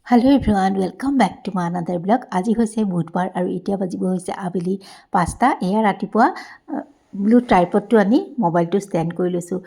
Hello everyone, welcome back to my another blog. আজি হৈছে বুধবাৰ আৰু এতিয়া বাজিব হৈছে আবেলি 5টা। এয়া ৰাতিপুৱা ব্লু ট্ৰাইপডটো আনি মোবাইলটো ষ্টেণ্ড কৰি লৈছোঁ।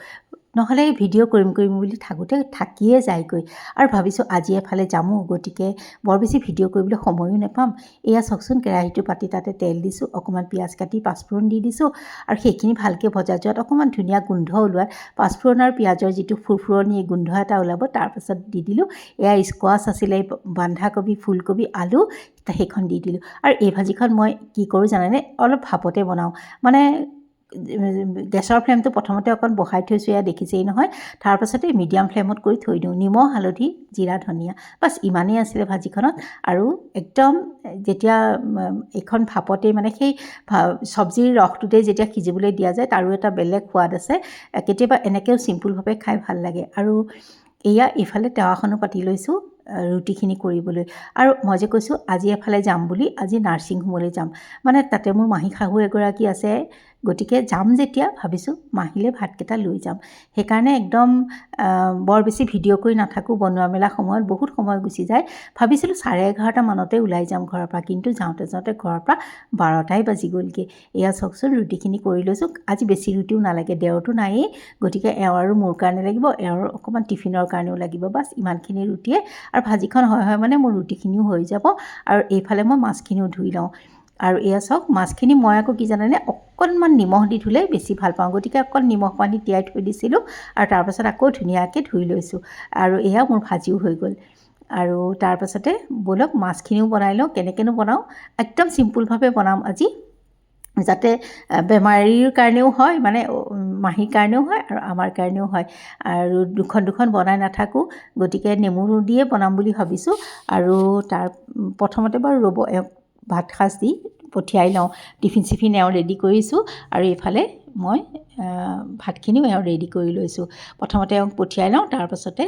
নহ'লে ভিডিঅ' কৰিম বুলি থাকোঁতে থাকিয়ে যায়গৈ আৰু ভাবিছোঁ আজি এফালে যামো, গতিকে বৰ বেছি ভিডিঅ' কৰিবলৈ সময়ো নাপাম। এয়া চাওকচোন, কেৰাহীটো পাতি তাতে তেল দিছোঁ, অকণমান পিঁয়াজ কাটি পাঁচফোৰণ দি দিছোঁ আৰু সেইখিনি ভালকৈ ভজা যোৱাত অকণমান ধুনীয়া গোন্ধ ওলোৱাত পাঁচফোৰণ আৰু পিঁয়াজৰ যিটো ফুৰফুৰণি গোন্ধ এটা ওলাব, তাৰপাছত দি দিলোঁ এয়া স্কোৱাছ আছিলে, বন্ধাকবি, ফুলকবি, আলু, সেইখন দি দিলোঁ। আৰু এই ভাজিখন মই কি কৰোঁ জানেনে, অলপ ভাপতে বনাওঁ। মানে গেছৰ ফ্লেমটো প্ৰথমতে অকণ বহাই থৈছোঁ, এয়া দেখিছেই নহয়। তাৰপাছতে মিডিয়াম ফ্লেমত কৰি থৈ দিওঁ, নিমখ, হালধি, জিৰা, ধনিয়া, বাছ ইমানেই আছিলে ভাজিখনত। আৰু একদম যেতিয়া এইখন ভাপতেই মানে সেই চব্জিৰ ৰসটোতেই যেতিয়া সিজিবলৈ দিয়া যায়, তাৰো এটা বেলেগ সোৱাদ আছে। কেতিয়াবা এনেকৈও চিম্পুলভাৱে খাই ভাল লাগে। আৰু এয়া এইফালে টাৱাখনো পাতি লৈছোঁ ৰুটিখিনি কৰিবলৈ। আৰু মই যে কৈছোঁ আজি এফালে যাম বুলি, আজি নাৰ্ছিং হোমলৈ যাম। মানে তাতে মোৰ মাহী শাহু এগৰাকী আছে, গতিকে যাম যেতিয়া ভাবিছোঁ মাহীলৈ ভাতকেইটা লৈ যাম। সেইকাৰণে একদম বৰ বেছি ভিডিঅ' কৰি নাথাকোঁ, বনোৱা মেলা সময়ত বহুত সময় গুচি যায়। ভাবিছিলোঁ 11:30 মানতে ওলাই যাম ঘৰৰ পৰা, কিন্তু যাওঁতে ঘৰৰ পৰা 12টাই বাজি গ'লগৈ। এয়া চাওকচোন, ৰুটিখিনি কৰি লৈছোঁ। আজি বেছি ৰুটিও নালাগে, দেওৰটো নায়েই, গতিকে এওঁ আৰু মোৰ কাৰণে লাগিব, এওঁৰ অকণমান টিফিনৰ কাৰণেও লাগিব, বাছ ইমানখিনি ৰুটিয়ে। আৰু ভাজিখন হয় মানে মোৰ ৰুটিখিনিও হৈ যাব। আৰু এইফালে মই মাছখিনিও ধুই লওঁ। আৰু এয়া চাওক, মাছখিনি মই আকৌ কি জানেনে, অকণমান নিমখ দি ধুলে বেছি ভাল পাওঁ, গতিকে অকণ নিমখ পানী তিয়াই থৈ দিছিলোঁ আৰু তাৰপাছত আকৌ ধুনীয়াকৈ ধুই লৈছোঁ। আৰু এয়া মোৰ ভাজিও হৈ গ'ল। আৰু তাৰপাছতে ব'লক মাছখিনিও বনাই লওঁ। কেনেকৈনো বনাওঁ, একদম চিম্পুলভাৱে বনাম আজি, যাতে বেমাৰীৰ কাৰণেও হয়, মানে মাহীৰ কাৰণেও হয় আৰু আমাৰ কাৰণেও হয়। আৰু দুখন বনাই নাথাকোঁ, গতিকে নেমু দিয়ে বনাম বুলি ভাবিছোঁ। আৰু তাৰ প্ৰথমতে বাৰু ৰ'ব, এওঁক ভাত সাজ দি পঠিয়াই লওঁ। টিফিন চিফিন এওঁ ৰেডি কৰিছোঁ আৰু এইফালে মই ভাতখিনিও এওঁ ৰেডি কৰি লৈছোঁ। প্ৰথমতে এওঁক পঠিয়াই লওঁ, তাৰপাছতে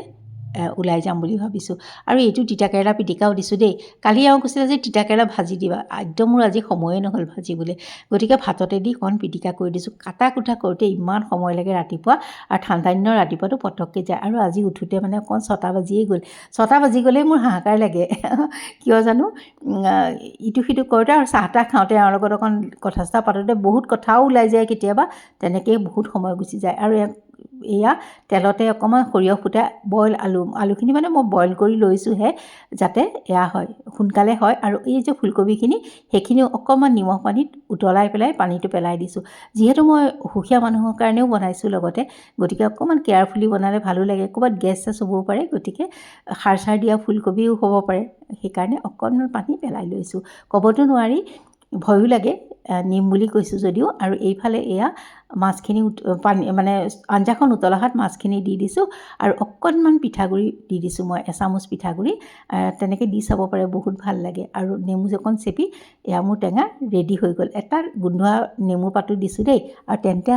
ওলাই যাম বুলি ভাবিছোঁ। আৰু এইটো তিতাকেৰেলা পিটিকাও দিছোঁ দেই। কালি এওঁ কৈছিলে যে তিতাকেৰেলা ভাজি দিবা, একদম মোৰ আজি সময়ে নহ'ল ভাজিবলৈ, গতিকে ভাততে দি অকণ পিটিকা কৰি দিছোঁ। কাটা কুটা কৰোঁতে ইমান সময় লাগে ৰাতিপুৱা, আৰু ঠাণ্ডা দিনৰ ৰাতিপুৱাটো পটককৈ যায়। আৰু আজি উঠোঁতে মানে অকণ 6টা বাজিয়েই গ'ল। 6টা বাজি গ'লেই মোৰ হাহাকাৰ লাগে কিয় জানো, ইটো সিটো কৰোঁতে আৰু চাহ তাহ খাওঁতে এওঁৰ লগত অকণ কথা চথা পাতোঁতে বহুত কথাও ওলাই যায় কেতিয়াবা, তেনেকৈয়ে বহুত সময় গুচি যায়। আৰু এয়া তেলতে অকণমান সৰিয়হ ফুটাই বইল আলুখিনি মানে মই বইল কৰি লৈছোঁহে, যাতে এয়া হয়, সোনকালে হয়। আৰু এই যে ফুলকবিখিনি, সেইখিনিও অকণমান নিমখ পানীত উতলাই পেলাই পানীটো পেলাই দিছোঁ। যিহেতু মই অসুখীয়া মানুহৰ কাৰণেও বনাইছোঁ লগতে, গতিকে অকণমান কেয়াৰফুলি বনালে ভালো লাগে। ক'ৰবাত গেছ চেছ হ'বও পাৰে, গতিকে সাৰ চাৰ দিয়া ফুলকবিও হ'ব পাৰে, সেইকাৰণে অকণমান পানী পেলাই লৈছোঁ। ক'বতো নোৱাৰি, ভয়ো লাগে, নিম বুলি কৈছোঁ যদিও। আৰু এইফালে এয়া মাছখিনি পানী মানে আঞ্জাখন উতলা হাত মাছখিনি দি দিছোঁ। আৰু অকণমান পিঠাগুড়ি দি দিছোঁ, মই এচামুচ পিঠাগুড়ি, তেনেকৈ দি চাব পাৰে, বহুত ভাল লাগে। আৰু নেমু অকণ চেপি এয়া মোৰ টেঙা ৰেডি হৈ গ'ল। এটা গোন্ধোৱা নেমু পাতো দিছোঁ দেই। আৰু তেন্তে